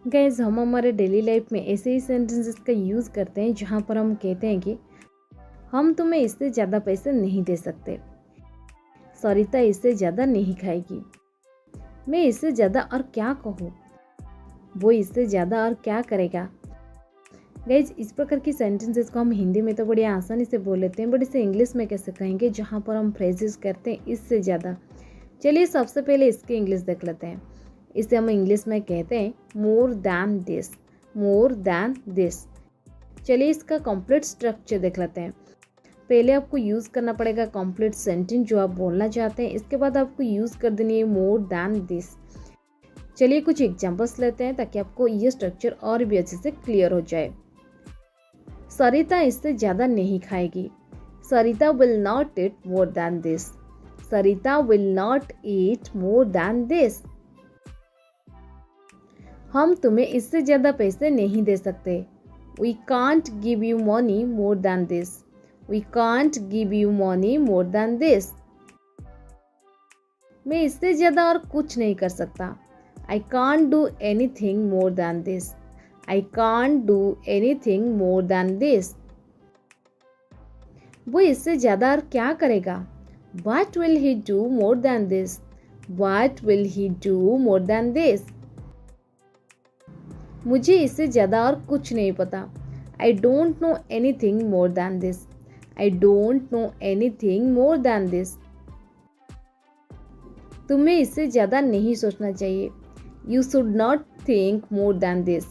Guys, हम हमारे daily life में ऐसे ही सेंटेंसेस का यूज़ करते हैं जहाँ पर हम कहते हैं कि हम तुम्हें इससे ज़्यादा पैसे नहीं दे सकते, सरिता इससे ज़्यादा नहीं खाएगी, मैं इससे ज़्यादा और क्या कहूँ, वो इससे ज़्यादा और क्या करेगा। गाइज, इस प्रकार की सेंटेंसेस को हम हिंदी में तो बड़ी आसानी से बोल लेते हैं, बट इसे इंग्लिश में कैसे कहेंगे जहाँ पर हम फ्रेजेस करते हैं इससे ज़्यादा। चलिए सबसे पहले इसके इंग्लिश देख लेते हैं। इसे हम इंग्लिश में कहते हैं मोर than this, more than this. चलिए इसका कंप्लीट स्ट्रक्चर देख लेते हैं। पहले आपको यूज़ करना पड़ेगा कंप्लीट सेंटेंस जो आप बोलना चाहते हैं, इसके बाद आपको यूज़ कर देनी है मोर दैन दिस। चलिए कुछ एग्जांपल्स लेते हैं ताकि आपको ये स्ट्रक्चर और भी अच्छे से क्लियर हो जाए। सरिता इससे ज़्यादा नहीं खाएगी, Sarita will not eat more than this, Sarita will not eat more than this. हम तुम्हें इससे ज़्यादा पैसे नहीं दे सकते, we can't give you money more than this, we can't give you money more than this. मैं इससे ज़्यादा और कुछ नहीं कर सकता, I can't do anything more than this, I can't do anything more than this. वो इससे ज़्यादा और क्या करेगा, What will he do more than this? What will he do more than this? मुझे इससे ज़्यादा और कुछ नहीं पता, I don't know anything more than this. I don't know anything more than this. तुम्हें इससे ज़्यादा नहीं सोचना चाहिए, You should not think more than this.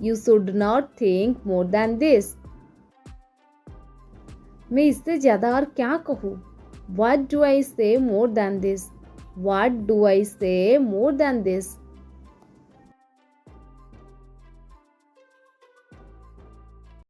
You should not think more than this. मैं इससे ज़्यादा और क्या कहूँ, What do I say more than this? What do I say more than this?